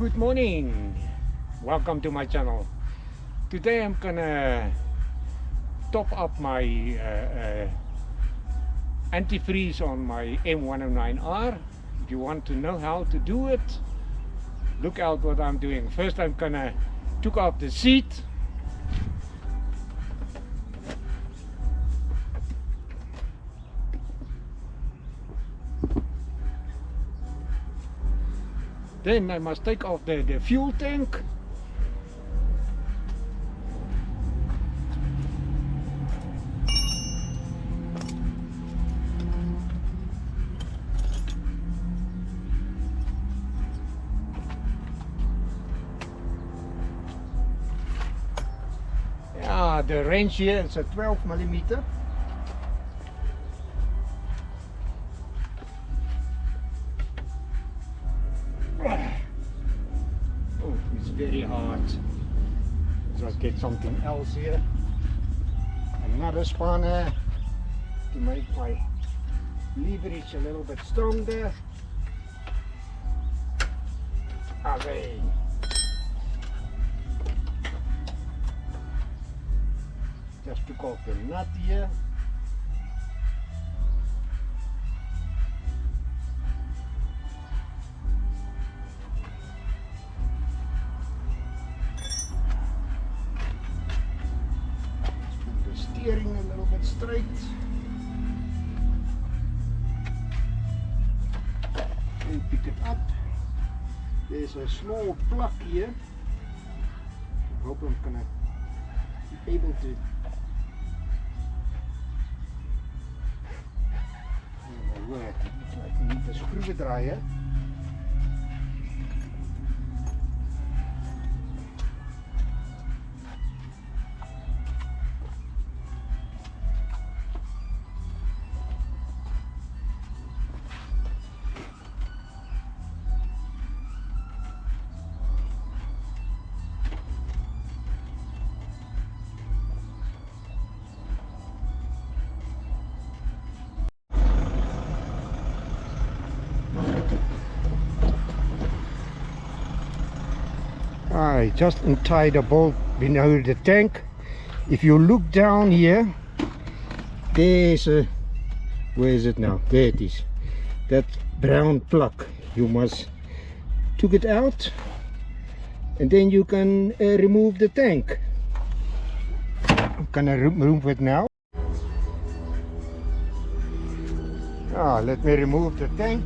Good morning, welcome to my channel. Today I'm gonna top up my antifreeze on my M109R. If you want to know how to do it, look out what I'm doing. First I'm gonna take off the seat. Then I must take off the fuel tank. Yeah, the range here is a 12mm. Oh, it's very hard. Let's get something else here. Another spanner to make my leverage a little bit stronger. Away. Just took off the nut here. Steering a little bit straight. And pick it up. There's a small plug here. I hope I'm gonna be able to. Oh my word, I need a screwdriver. I just untied a bolt below the tank. If you look down here, there's a, where is it now? There it is. That brown plug. You must take it out and then you can remove the tank. I'm gonna remove it now. Let me remove the tank.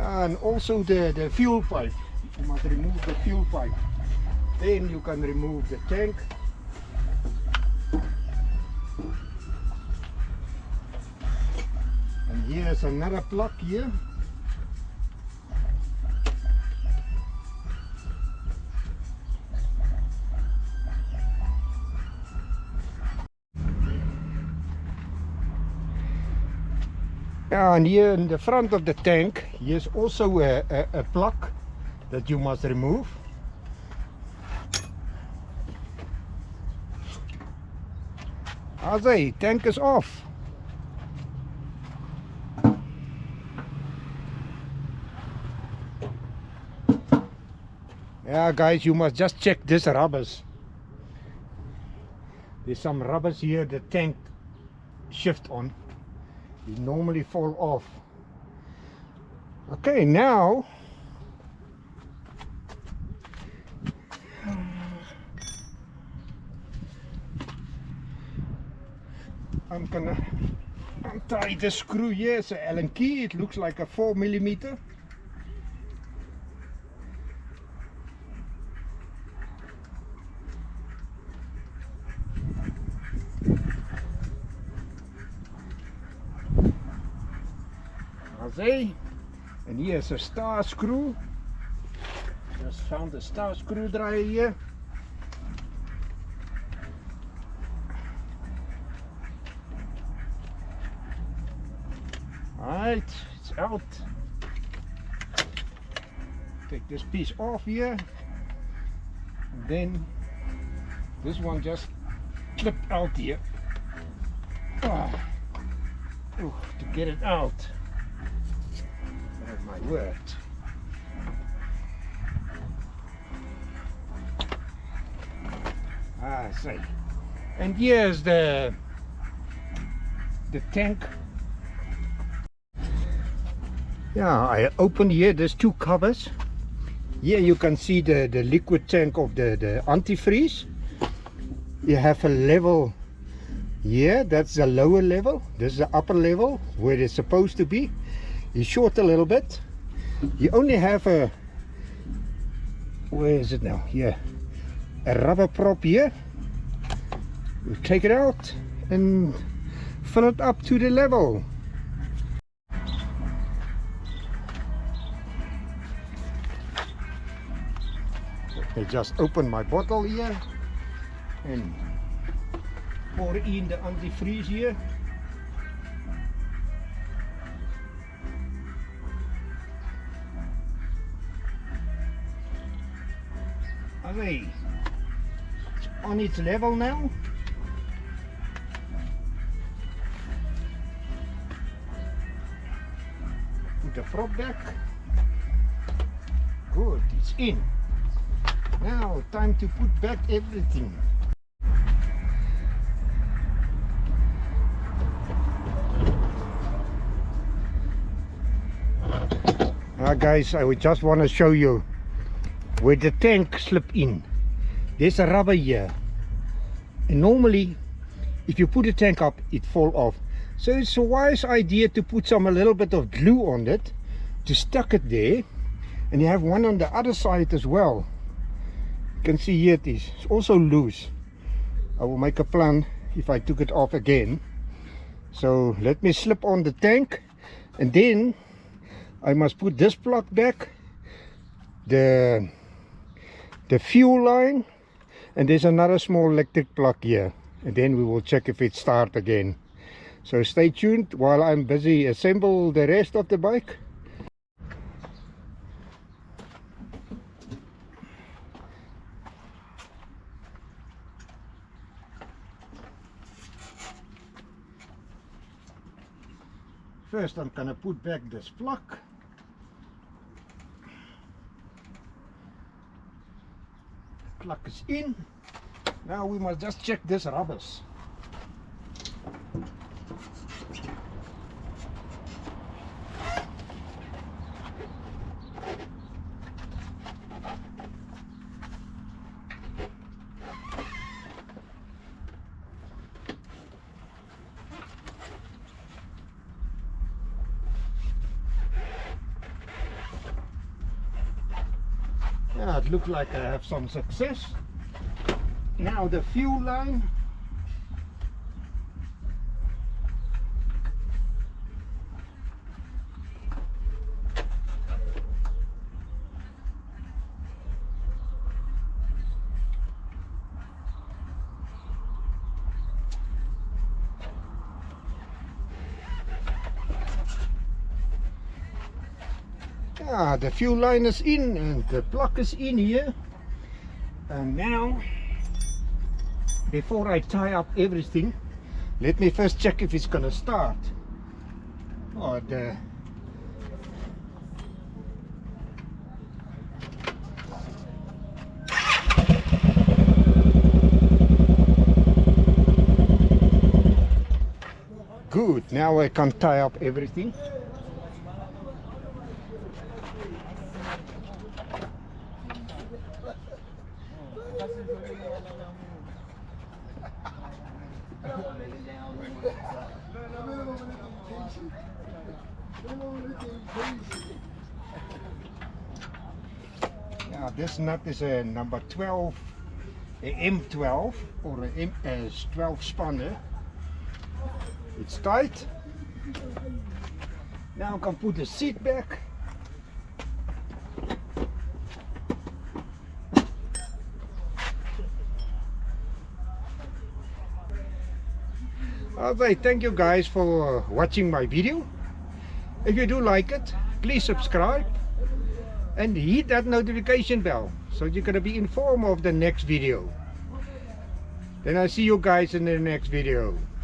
And also the fuel pipe. You must remove the fuel pipe. Then you can remove the tank. And here's another plug here. And here in the front of the tank, here's also a plug that you must remove. Azay, tank is off. Yeah guys, you must just check this rubbers. There's some rubbers here the tank shift on. You normally fall off. Okay, now I'm gonna untie the screw here. It's an Allen key. It looks like a 4mm. And here's a star screw. Just found a star screwdriver here. Right, it's out. Take this piece off here, and then this one just slipped out here. Oh, to get it out. Oh my word. I see. And here's the tank. Yeah, I opened here, there's two covers. Here you can see the liquid tank of the antifreeze. You have a level here, that's the lower level. This is the upper level where it's supposed to be. You short a little bit. You only have a, where is it now? Here, a rubber prop here. You take it out and fill it up to the level. I just open my bottle here and pour in the antifreeze here. Okay, it's on its level now. Put the prop back. Good, it's in. Now time to put back everything. Guys, I would just want to show you where the tank slipped in. There's a rubber here, and normally if you put the tank up it fall off. So it's a wise idea to put a little bit of glue on it to stuck it there, and you have one on the other side as well. You can see here it is. It's also loose. I will make a plan if I took it off again. So let me slip on the tank, and then I must put this plug back, the fuel line, and there's another small electric plug here, and then we will check if it starts again. So stay tuned while I'm busy assemble the rest of the bike. First I'm gonna put back this plug. Plug is in. Now we must just check this rubbers. Yeah, it looks like I have some success. Now the fuel line. Yeah, the fuel line is in and the plug is in here. And now, before I tie up everything, let me first check if it's gonna start. Oh, good, now I can tie up everything. Yeah, this nut is a number 12, a M12 or a M12 spanner. It's tight. Now I can put the seat back. Okay, thank you guys for watching my video. If you do like it, please subscribe and hit that notification bell so you're gonna be informed of the next video. Then I'll see you guys in the next video.